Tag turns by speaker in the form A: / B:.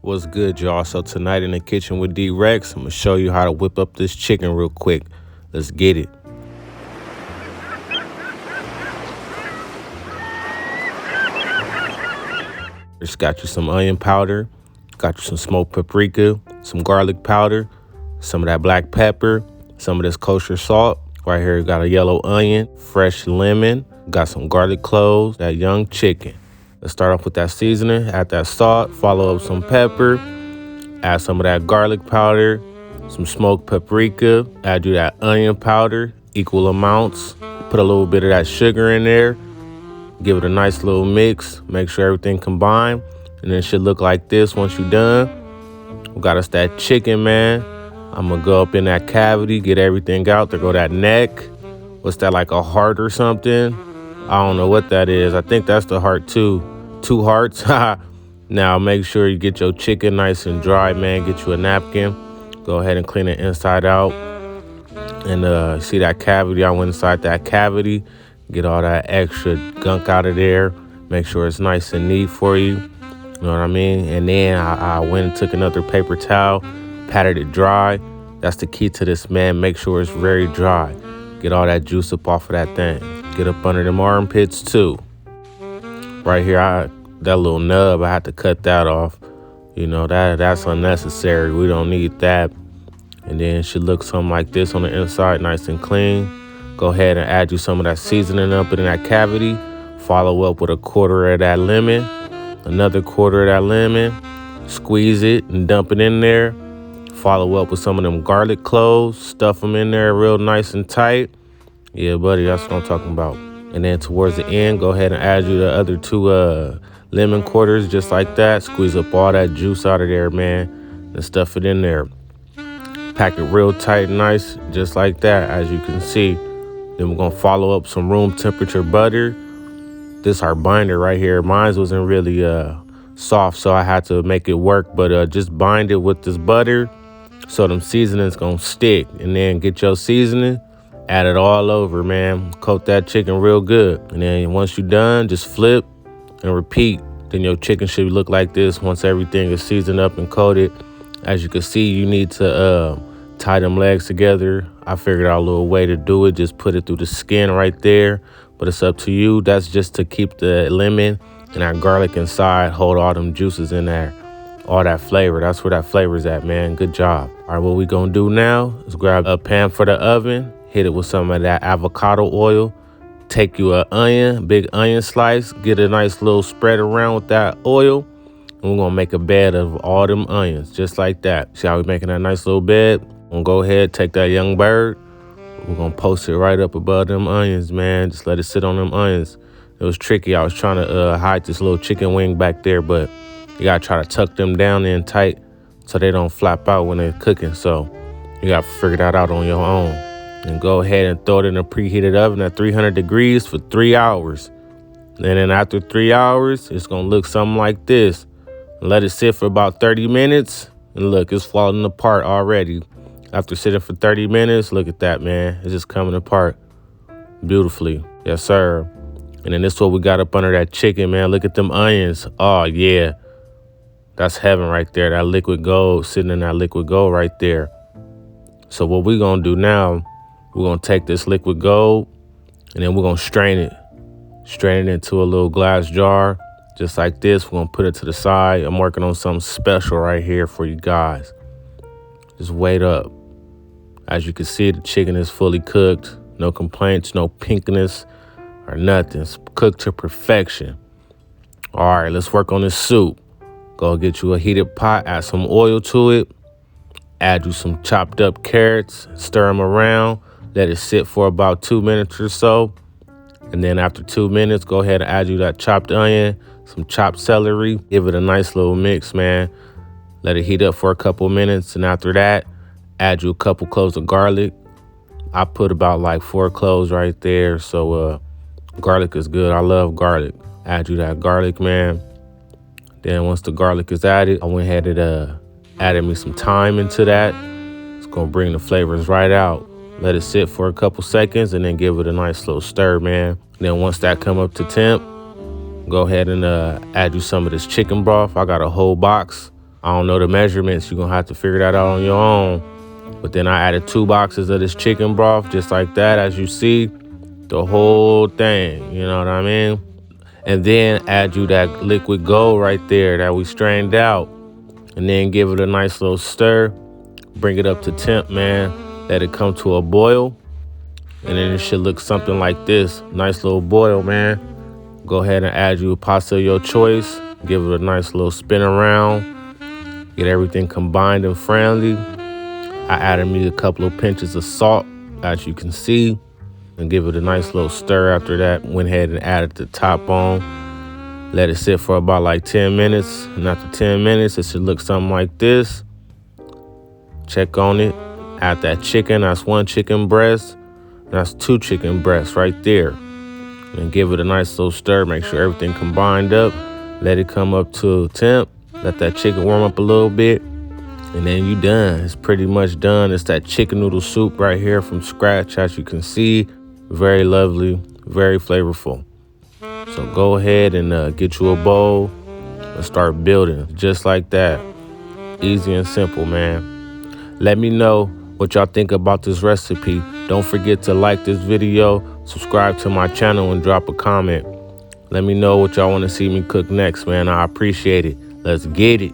A: What's good, y'all? So tonight in the kitchen with DWREXX, I'm gonna show you how to whip up this chicken real quick. Let's get it. Just got you some onion powder, got you some smoked paprika, some garlic powder, some of that black pepper, some of this kosher salt. Right here, got a yellow onion, fresh lemon, got some garlic cloves, that young chicken. Let's start off with that seasoning. Add that salt, follow up some pepper, add some of that garlic powder, some smoked paprika, add you that onion powder, equal amounts. Put a little bit of that sugar in there. Give it a nice little mix. Make sure everything combined. And then it should look like this once you're done. We got us that chicken, man. I'm going to go up in that cavity, get everything out. There go that neck. What's that, like a heart or something? I don't know what that is. I think that's the heart too. 2 hearts. Now make sure you get your chicken nice and dry, man. Get you a napkin. Go ahead and clean it inside out. And see that cavity? I went inside that cavity. Get all that extra gunk out of there. Make sure it's nice and neat for you. You know what I mean? And then I went and took another paper towel, patted it dry. That's the key to this, man. Make sure it's very dry. Get all that juice up off of that thing. Get up under them armpits too. Right here, that little nub, I had to cut that off. You know, that's unnecessary. We don't need that. And then it should look something like this on the inside, nice and clean. Go ahead and add you some of that seasoning up in that cavity. Follow up with a 1/4 of that lemon, another 1/4 of that lemon. Squeeze it and dump it in there. Follow up with some of them garlic cloves. Stuff them in there real nice and tight. Yeah, buddy, that's what I'm talking about. And then towards the end, go ahead and add you the other 2 lemon quarters, just like that. Squeeze up all that juice out of there, man, and stuff it in there. Pack it real tight and nice, just like that, as you can see. Then we're gonna follow up some room temperature butter. This our binder right here. Mine wasn't really soft, so I had to make it work, but just bind it with this butter so them seasonings gonna stick. And then get your seasoning, add it all over, man. Coat that chicken real good. And then once you're done, just flip and repeat. Then your chicken should look like this once everything is seasoned up and coated. As you can see, you need to tie them legs together. I figured out a little way to do it. Just put it through the skin right there. But it's up to you. That's just to keep the lemon and that garlic inside, hold all them juices in there, all that flavor. That's where that flavor's at, man. Good job. All right, what we gonna do now is grab a pan for the oven, hit it with some of that avocado oil, take you a onion, big onion slice, get a nice little spread around with that oil, and we're gonna make a bed of all them onions, just like that. See how we're making that nice little bed? We're gonna go ahead, take that young bird, we're gonna post it right up above them onions, man. Just let it sit on them onions. It was tricky. I was trying to hide this little chicken wing back there, but you gotta try to tuck them down in tight so they don't flap out when they're cooking. So you gotta figure that out on your own. And go ahead and throw it in a preheated oven at 300 degrees for 3 hours. And then after 3 hours, it's gonna look something like this. Let it sit for about 30 minutes. And look, it's falling apart already. After sitting for 30 minutes, look at that, man. It's just coming apart beautifully. Yes, sir. And then this is what we got up under that chicken, man. Look at them onions. Oh, yeah. That's heaven right there. That liquid gold, sitting in that liquid gold right there. So what we're going to do now, we're going to take this liquid gold and then we're going to strain it. Strain it into a little glass jar, just like this. We're going to put it to the side. I'm working on something special right here for you guys. Just wait up. As you can see, the chicken is fully cooked. No complaints, no pinkness or nothing. It's cooked to perfection. All right, let's work on this soup. Go get you a heated pot, add some oil to it. Add you some chopped up carrots, stir them around. Let it sit for about 2 minutes or so. And then after 2 minutes, go ahead and add you that chopped onion, some chopped celery. Give it a nice little mix, man. Let it heat up for a couple minutes. And after that, add you a couple cloves of garlic. I put about like 4 cloves right there. So garlic is good. I love garlic. Add you that garlic, man. Then once the garlic is added, I went ahead and added me some thyme into that. It's gonna bring the flavors right out. Let it sit for a couple seconds and then give it a nice little stir, man. Then once that come up to temp, go ahead and add you some of this chicken broth. I got a whole box. I don't know the measurements. You're going to have to figure that out on your own. But then I added 2 boxes of this chicken broth, just like that, as you see. The whole thing, you know what I mean? And then add you that liquid gold right there that we strained out. And then give it a nice little stir. Bring it up to temp, man. Let it come to a boil. And then it should look something like this. Nice little boil, man. Go ahead and add you a pasta of your choice. Give it a nice little spin around. Get everything combined and friendly. I added me a couple of pinches of salt, as you can see. And give it a nice little stir after that. Went ahead and added the top on. Let it sit for about like 10 minutes. And after 10 minutes, it should look something like this. Check on it. Add that chicken. That's 1 chicken breast. And that's 2 chicken breasts right there. And give it a nice little stir. Make sure everything combined up. Let it come up to temp. Let that chicken warm up a little bit. And then you done. It's pretty much done. It's that chicken noodle soup right here from scratch, as you can see. Very lovely, very flavorful. So go ahead and get you a bowl and start building just like that. Easy and simple, man. Let me know what y'all think about this recipe. Don't forget to like this video, subscribe to my channel, and drop a comment. Let me know what y'all want to see me cook next, man. I appreciate it. Let's get it.